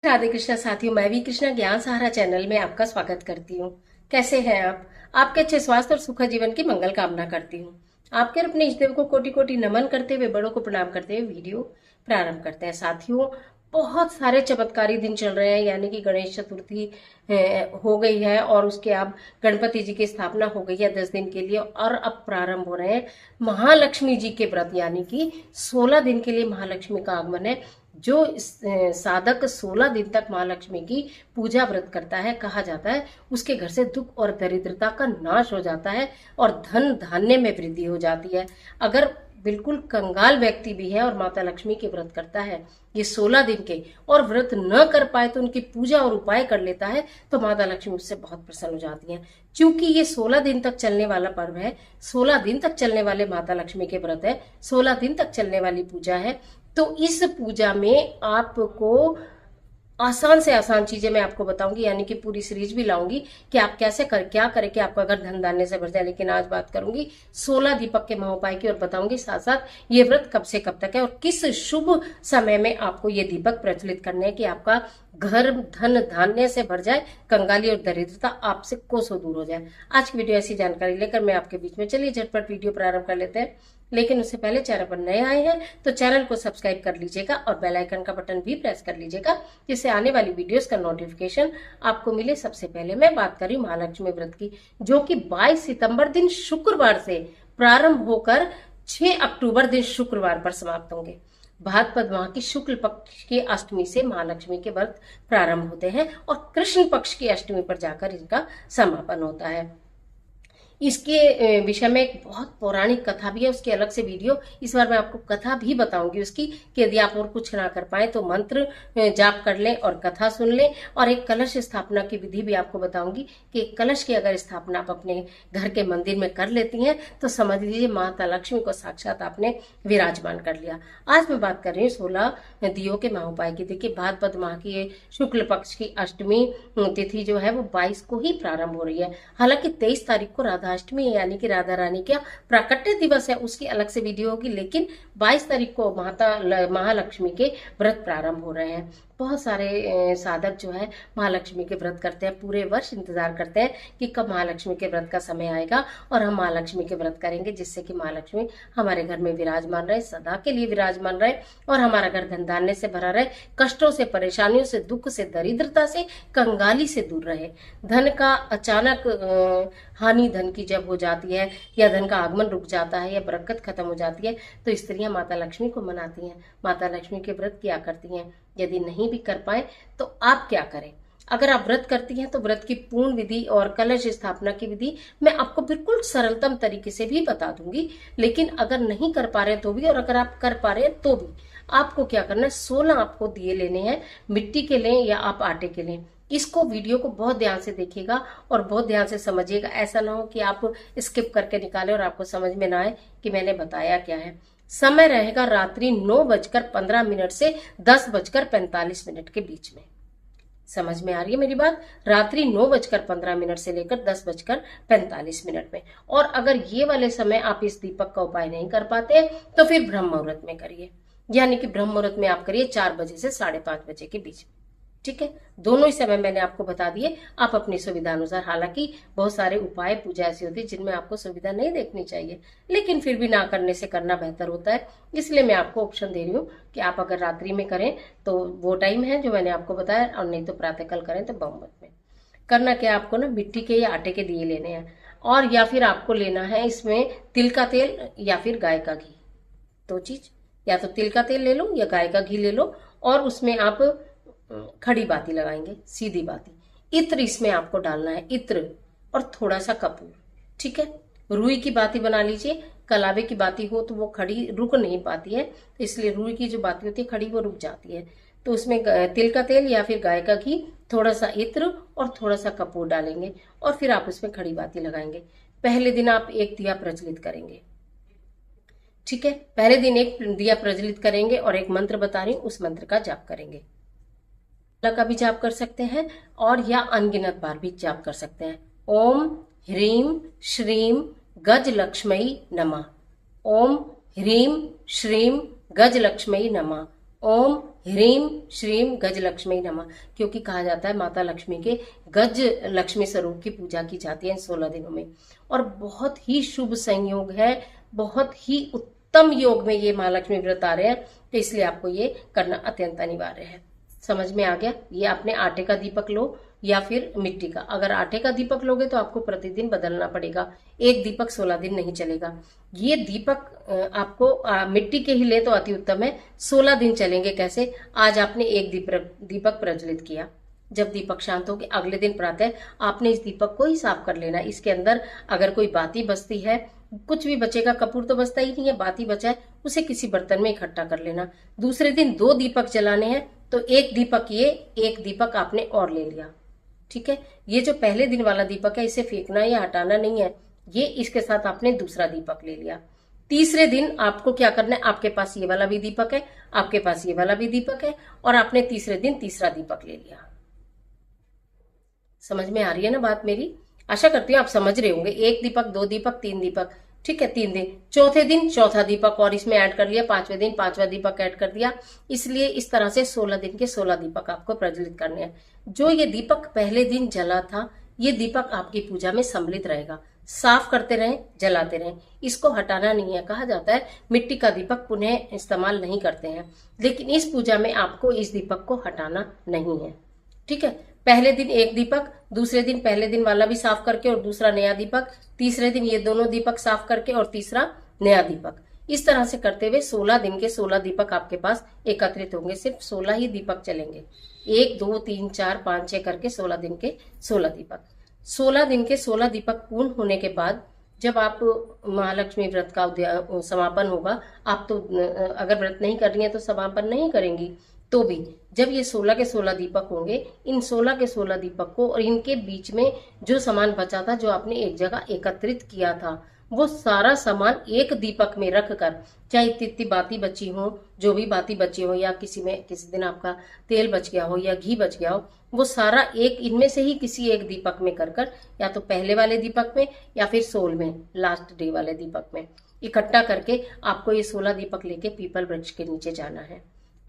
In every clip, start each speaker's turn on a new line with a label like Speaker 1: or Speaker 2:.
Speaker 1: राधे कृष्णा साथियों, मैं भी कृष्णा ज्ञान सहारा चैनल में आपका स्वागत करती हूँ। कैसे हैं आप? आपके अच्छे स्वास्थ्य और सुखद जीवन की मंगल कामना करती हूँ। आपके और अपने इष्ट देव को कोटि कोटि नमन करते हुए, बड़ों को प्रणाम करते हुए वीडियो प्रारंभ करते हैं। साथियों, बहुत सारे चमत्कारी दिन चल रहे हैं, यानी कि गणेश चतुर्थी हो गई है और उसके अब गणपति जी की स्थापना हो गई है 10 दिन के लिए, और अब प्रारंभ हो रहे हैं महालक्ष्मी जी के व्रत, यानी कि 16 दिन के लिए महालक्ष्मी का आगमन है। जो साधक 16 दिन तक माँ लक्ष्मी की पूजा व्रत करता है, कहा जाता है उसके घर से दुख और दरिद्रता का नाश हो जाता है और धन धान्य में वृद्धि हो जाती है। अगर बिल्कुल कंगाल व्यक्ति भी है और माता लक्ष्मी के व्रत करता है ये 16 दिन के, और व्रत न कर पाए तो उनकी पूजा और उपाय कर लेता है, तो माता लक्ष्मी उससे बहुत प्रसन्न हो जाती हैं। क्योंकि ये 16 दिन तक चलने वाला पर्व है, 16 दिन तक चलने वाले माता लक्ष्मी के व्रत है, 16 दिन तक चलने वाली पूजा है। तो इस पूजा में आपको आसान से आसान चीजें मैं आपको बताऊंगी, यानी कि पूरी सीरीज भी लाऊंगी कि आप क्या करें कि आपका घर धन धान्य से भर जाए। लेकिन आज बात करूंगी 16 दीपक के महोपाय की, और बताऊंगी साथ साथ ये व्रत कब से कब तक है और किस शुभ समय में आपको ये दीपक प्रज्वलित करने हैं कि आपका घर धन धान्य से भर जाए, कंगाली और दरिद्रता आपसे कोसों दूर हो जाए। आज की वीडियो ऐसी जानकारी लेकर मैं आपके बीच में, चलिए झटपट वीडियो प्रारंभ कर लेते हैं। लेकिन उससे पहले चैनल पर नए आए हैं तो चैनल को सब्सक्राइब कर लीजिएगा और बेल आइकन का बटन भी प्रेस कर लीजिएगा, जिससे आने वाली वीडियोस का नोटिफिकेशन आपको मिले सबसे पहले। मैं बात कर रही हूँ महालक्ष्मी व्रत की, जो कि 22 सितंबर दिन शुक्रवार से प्रारंभ होकर 6 अक्टूबर दिन शुक्रवार पर समाप्त होंगे। भाद्रपद माह की शुक्ल पक्ष की अष्टमी से महालक्ष्मी के व्रत प्रारंभ होते हैं और कृष्ण पक्ष की अष्टमी पर जाकर इनका समापन होता है। इसके विषय में एक बहुत पौराणिक कथा भी है, उसकी अलग से वीडियो इस बार मैं आपको कथा भी बताऊंगी उसकी, कि यदि आप और कुछ ना कर पाए तो मंत्र जाप कर लें और कथा सुन लें। और एक कलश स्थापना की विधि भी आपको बताऊंगी कि कलश की अगर स्थापना आप अपने घर के मंदिर में कर लेती हैं तो समझ लीजिए माता लक्ष्मी को साक्षात आपने विराजमान कर लिया। आज मैं बात कर रही हूँ 16 दियों के महोपाय की। देखिए, भाद्रपद माह की शुक्ल पक्ष की अष्टमी तिथि जो है वो 22 को ही प्रारंभ हो रही है। हालांकि 23 तारीख को राधाष्टमी है, यानी कि राधा रानी का प्राकट्य दिवस है, उसकी अलग से वीडियो होगी। लेकिन 22 तारीख को महालक्ष्मी के व्रत प्रारंभ हो रहे हैं। बहुत सारे साधक जो है महालक्ष्मी के व्रत करते हैं, पूरे वर्ष इंतजार करते हैं कि कब महालक्ष्मी के व्रत का समय आएगा और हम महालक्ष्मी के व्रत करेंगे, जिससे कि महालक्ष्मी हमारे घर में विराजमान रहे, सदा के लिए विराजमान रहे और हमारा घर धन धान्य से भरा रहे, कष्टों से, परेशानियों से, दुख से, दरिद्रता से, कंगाली से दूर रहे। धन का अचानक हानि धन की जब हो जाती है, या धन का आगमन रुक जाता है, या बरकत खत्म हो जाती है, तो स्त्रियां माता लक्ष्मी को मनाती हैं, माता लक्ष्मी के व्रत किया करती हैं। यदि नहीं भी कर पाए तो आप क्या करें? अगर आप व्रत करती हैं तो व्रत की पूर्ण विधि और कलश स्थापना की विधि मैं आपको बिल्कुल सरलतम तरीके से भी बता दूंगी। लेकिन अगर नहीं कर पा रहे तो भी, और अगर आप कर पा रहे हैं तो भी, आपको क्या करना है, 16 आपको दिए लेने हैं, मिट्टी के लें या आप आटे के लें। इसको वीडियो को बहुत ध्यान से देखिएगा और बहुत ध्यान से समझिएगा। ऐसा ना हो कि आप स्किप करके निकालें और आपको समझ में ना आए कि मैंने बताया क्या है। समय रहेगा रात्रि 9:15 से 10:45 के बीच में। समझ में आ रही है मेरी बात? रात्रि 9:15 से लेकर 10:45 में। और अगर ये वाले समय आप इस दीपक का उपाय नहीं कर पाते तो फिर ब्रह्म मुहूर्त में करिए, यानी कि ब्रह्म मुहूर्त में आप करिए 4 बजे से 5:30 बजे के बीच में। ठीक है, दोनों ही समय मैंने आपको बता दिए, आप अपनी सुविधा अनुसार। हालांकि बहुत सारे उपाय पूजा ऐसी होती है जिनमें आपको सुविधा नहीं देखनी चाहिए, लेकिन फिर भी ना करने से करना बेहतर होता है। इसलिए मैं आपको ऑप्शन दे रही हूँ कि आप अगर रात्रि में करें तो वो टाइम है जो मैंने आपको बताया, और नहीं तो प्रातःकाल करें तो बहुमत में। करना क्या, आपको ना मिट्टी के या आटे के दिए लेने हैं, और या फिर आपको लेना है इसमें तिल का तेल या फिर गाय का घी। दो चीज, या तो तिल का तेल ले लो या गाय का घी ले लो, और उसमें आप खड़ी बाती लगाएंगे, सीधी बाती। इत्र इसमें आपको डालना है, इत्र, और थोड़ा सा कपूर। ठीक है, रुई की बाती बना लीजिए। कलावे की बाती हो तो वो खड़ी रुक नहीं पाती है, इसलिए रुई की जो बाती होती है खड़ी वो रुक जाती है। तो उसमें तिल का तेल या फिर गाय का घी, थोड़ा सा इत्र और थोड़ा सा कपूर डालेंगे, और फिर आप उसमें खड़ी बाती लगाएंगे। पहले दिन आप एक दिया प्रज्वलित करेंगे। ठीक है, पहले दिन एक दिया प्रज्वलित करेंगे और एक मंत्र बता रही हूं, उस मंत्र का जाप करेंगे। का भी जाप कर सकते हैं और या अनगिनत बार भी जाप कर सकते हैं। ओम ह्रीम श्रीम गज लक्ष्मी नमः। ओम ह्रीम श्रीम गज लक्ष्मी नमः। ओम ह्रीम श्रीम गजलक्ष्मी नमः, क्योंकि कहा जाता है माता लक्ष्मी के गज लक्ष्मी स्वरूप की पूजा की जाती है इन 16 दिनों में। और बहुत ही शुभ संयोग है, बहुत ही उत्तम योग में ये महालक्ष्मी व्रत आ रहे हैं, तो इसलिए आपको ये करना अत्यंत अनिवार्य है। समझ में आ गया? ये आपने आटे का दीपक लो या फिर मिट्टी का। अगर आटे का दीपक लोगे तो आपको प्रतिदिन बदलना पड़ेगा, एक दीपक 16 दिन नहीं चलेगा। ये दीपक आपको मिट्टी के ही ले तो अति उत्तम है, 16 दिन चलेंगे। कैसे? आज आपने एक दीपक प्रज्वलित किया, जब दीपक शांत हो गए अगले दिन प्रातः आपने इस दीपक को ही साफ कर लेना। इसके अंदर अगर कोई बाती बचती है, कुछ भी बचेगा, कपूर तो बचता ही नहीं है, बाती बचा है, उसे किसी बर्तन में इकट्ठा कर लेना। दूसरे दिन 2 दीपक जलाने हैं, तो एक दीपक ये, एक दीपक आपने और ले लिया। ठीक है? ये जो पहले दिन वाला दीपक है इसे फेंकना या हटाना नहीं है, ये इसके साथ आपने दूसरा दीपक ले लिया। तीसरे दिन आपको क्या करना है, आपके पास ये वाला भी दीपक है, आपके पास ये वाला भी दीपक है, और आपने तीसरे दिन तीसरा दीपक ले लिया। समझ में आ रही है ना बात मेरी? आशा करती हूँ आप समझ रहे होंगे। 1 दीपक, 2 दीपक, 3 दीपक, ठीक है, 3 दिन। चौथे दिन चौथा दीपक और इसमें ऐड कर लिया, 5वें दिन 5वां दीपक ऐड कर दिया। इसलिए इस तरह से 16 दिन के 16 दीपक आपको प्रज्वलित करने हैं। जो ये दीपक पहले दिन जला था, ये दीपक आपकी पूजा में सम्मिलित रहेगा। साफ करते रहें, जलाते रहें, इसको हटाना नहीं है। कहा जाता है मिट्टी का दीपक पुनः इस्तेमाल नहीं करते हैं, लेकिन इस पूजा में आपको इस दीपक को हटाना नहीं है। ठीक है? पहले दिन एक दीपक, दूसरे दिन पहले दिन वाला भी साफ करके और दूसरा नया दीपक, तीसरे दिन ये दोनों दीपक साफ करके और तीसरा नया दीपक। इस तरह से करते हुए 16 दिन के 16 दीपक आपके पास एकत्रित होंगे। सिर्फ 16 ही दीपक चलेंगे, 1 2 3 4 5 6 करके 16 दिन के 16 दीपक। 16 दिन के 16 दीपक पूर्ण होने के बाद जब आप महालक्ष्मी व्रत का समापन होगा, आप तो अगर व्रत नहीं कर रही हैं तो समापन नहीं करेंगी, तो भी जब ये 16 के 16 दीपक होंगे, इन 16 के 16 दीपक को और इनके बीच में जो सामान बचा था, जो आपने एक जगह एकत्रित किया था, वो सारा सामान एक दीपक में रखकर, चाहे इतनी बाती बची हो, जो भी बाती बची हो, या किसी दिन आपका तेल बच गया हो या घी बच गया हो, वो सारा एक इनमें से ही किसी एक दीपक में कर या तो पहले वाले दीपक में या फिर 16वें लास्ट डे वाले दीपक में इकट्ठा करके आपको ये 16 दीपक लेके पीपल वृक्ष के नीचे जाना है।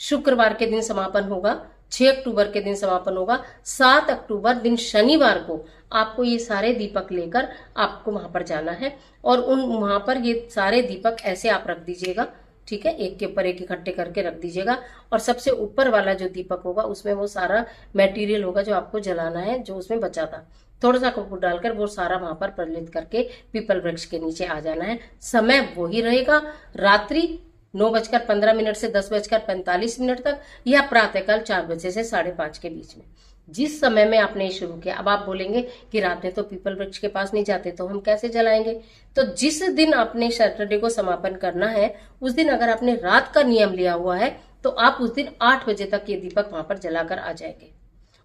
Speaker 1: शुक्रवार के दिन समापन होगा, 6 अक्टूबर के दिन समापन होगा। 7 अक्टूबर दिन शनिवार को आपको ये सारे दीपक लेकर आपको वहां पर जाना है, और वहां पर ये सारे दीपक ऐसे आप रख दीजिएगा। ठीक है? एक के ऊपर एक इकट्ठे करके रख दीजिएगा, और सबसे ऊपर वाला जो दीपक होगा उसमें वो सारा मटेरियल होगा जो आपको जलाना है, जो उसमें बचा था, थोड़ा सा कपूर डालकर वो सारा वहां पर प्रज्वलित करके पीपल वृक्ष के नीचे आ जाना है। समय वही रहेगा, रात्रि 9:15 से 10:45 तक, या प्रातःकाल 4 बजे से 5:30 के बीच में, जिस समय में आपने ये शुरू किया। अब आप बोलेंगे कि रात में तो पीपल वृक्ष के पास नहीं जाते, तो हम कैसे जलाएंगे? तो जिस दिन आपने सैटरडे को समापन करना है, उस दिन अगर आपने रात का नियम लिया हुआ है, तो आप उस दिन 8 बजे तक ये दीपक वहां पर जलाकर आ जाएंगे।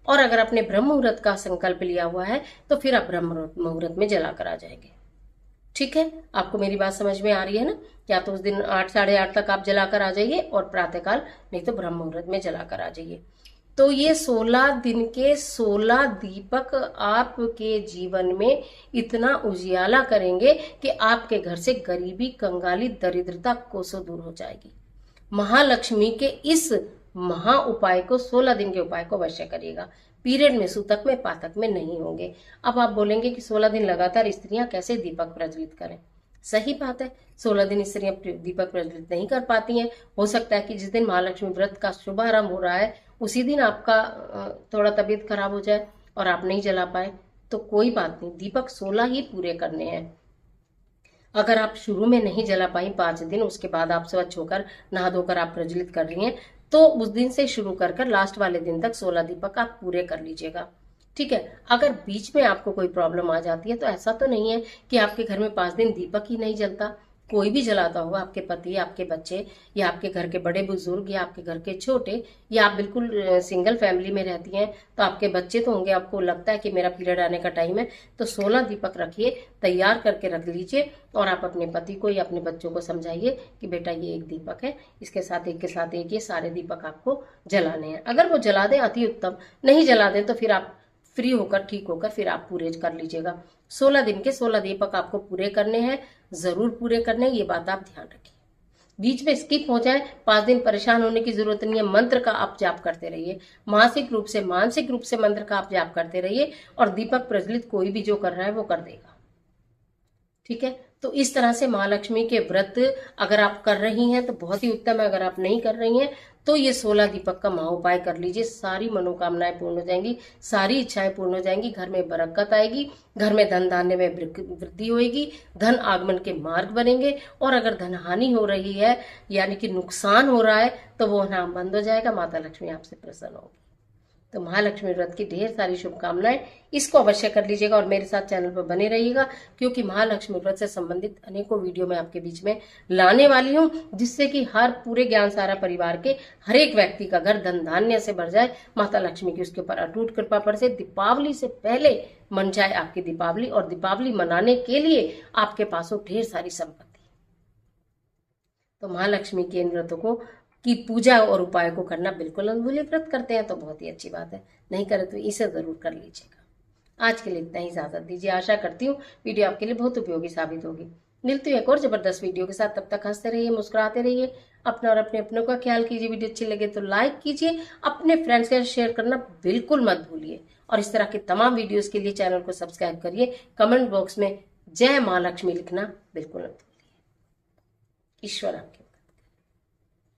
Speaker 1: और अगर आपने ब्रह्म मुहूर्त का संकल्प लिया हुआ है, तो फिर आप ब्रह्म मुहूर्त में जलाकर आ जाएंगे। ठीक है? आपको मेरी बात समझ में आ रही है ना? या तो उस दिन 8 साढ़े 8 तक आप जलाकर आ जाइए, और प्रातःकाल नहीं तो ब्रह्म मुहूर्त में जलाकर आ जाइए। तो ये 16 दिन के 16 दीपक आपके जीवन में इतना उजियाला करेंगे कि आपके घर से गरीबी, कंगाली, दरिद्रता कोसों दूर हो जाएगी। महालक्ष्मी के इस महा उपाय को, 16 दिन के उपाय को अवश्य करिएगा। पीरियड में, सूतक में, पातक में नहीं होंगे। अब आप बोलेंगे कि 16 दिन लगातार स्त्रियां कैसे दीपक प्रज्वलित करें? सही बात है, 16 दिन स्त्रियां दीपक प्रज्वलित नहीं कर पाती हैं। हो सकता है कि जिस दिन महालक्ष्मी व्रत का शुभारंभ हो रहा है, उसी दिन आपका थोड़ा तबीयत खराब हो जाए और आप नहीं जला पाए, तो कोई बात नहीं, दीपक 16 ही पूरे करने हैं। अगर आप शुरू में नहीं जला पाई 5 दिन, उसके बाद आप स्वच्छ होकर नहा धोकर आप प्रज्वलित कर रही हैं, तो उस दिन से शुरू कर लास्ट वाले दिन तक 16 दीपक आप पूरे कर लीजिएगा। ठीक है? अगर बीच में आपको कोई प्रॉब्लम आ जाती है, तो ऐसा तो नहीं है कि आपके घर में 5 दिन दीपक ही नहीं जलता। कोई भी जलाता होगा, आपके पति, आपके बच्चे, या आपके घर के बड़े बुजुर्ग, या आपके घर के छोटे, या आप बिल्कुल सिंगल फैमिली में रहती हैं, तो आपके बच्चे तो होंगे। आपको लगता है कि मेरा पीरियड आने का टाइम है, तो 16 दीपक रखिए, तैयार करके रख लीजिए, और आप अपने पति को या अपने बच्चों को समझाइए कि बेटा ये एक दीपक है, इसके साथ एक के साथ एक, ये सारे दीपक आपको जलाने हैं। अगर वो जला दे अति उत्तम, नहीं जला दे तो फिर आप फ्री होकर, ठीक होकर फिर आप पूरे कर लीजिएगा। 16 दिन के 16 दीपक आपको पूरे करने हैं, जरूर पूरे करने हैं, ये बात आप ध्यान रखिए। बीच में स्किप हो जाए, 5 दिन परेशान होने की जरूरत नहीं है। मंत्र का आप जाप करते रहिए, मानसिक रूप से मंत्र का आप जाप करते रहिए, और दीपक प्रज्वलित कोई भी जो कर रहा है वो कर देगा। ठीक है, तो इस तरह से महालक्ष्मी के व्रत अगर आप कर रही हैं तो बहुत ही उत्तम है। अगर आप नहीं कर रही हैं तो ये 16 दीपक का महाउपाय कर लीजिए, सारी मनोकामनाएं पूर्ण हो जाएंगी, सारी इच्छाएं पूर्ण हो जाएंगी, घर में बरकत आएगी, घर में धन धान्य में वृद्धि होगी, धन आगमन के मार्ग बनेंगे। और अगर धन हानि हो रही है यानी कि नुकसान हो रहा है तो वो नाम बंद हो जाएगा, माता लक्ष्मी आपसे प्रसन्न होगी। तो महालक्ष्मी व्रत की ढेर सारी शुभकामनाएं, इसको अवश्य कर लीजिएगा और मेरे साथ चैनल पर बने रहिएगा, क्योंकि महालक्ष्मी व्रत से संबंधित अनेकों वीडियो मैं आपके बीच में लाने वाली हूं, जिससे कि हर पूरे ज्ञान सारा परिवार के हर एक व्यक्ति का घर धन धान्य से भर जाए, माता लक्ष्मी की उसके ऊपर अटूट कृपा बरसे, दीपावली से पहले मन जाए आपकी दीपावली, और दीपावली मनाने के लिए आपके पास हो ढेर सारी संपत्ति। तो महालक्ष्मी के इन व्रतों को की पूजा और उपाय को करना बिल्कुल न भूलिए। व्रत करते हैं तो बहुत ही अच्छी बात है, नहीं करे तो इसे जरूर कर लीजिएगा। आज के लिए इतना ही, इजाजत दीजिए। आशा करती हूँ वीडियो आपके लिए बहुत उपयोगी साबित होगी। मिलती हूँ एक और जबरदस्त वीडियो के साथ, तब तक हंसते रहिए, मुस्कुराते रहिए, अपना और अपने अपनों का ख्याल कीजिए। वीडियो अच्छी लगे तो लाइक कीजिए, अपने फ्रेंड्स के साथ शेयर करना बिल्कुल मत भूलिए, और इस तरह के तमाम वीडियोस के लिए चैनल को सब्सक्राइब करिए। कमेंट बॉक्स में जय माँ लक्ष्मी लिखना बिल्कुल मत भूलिए। ईश्वर आपके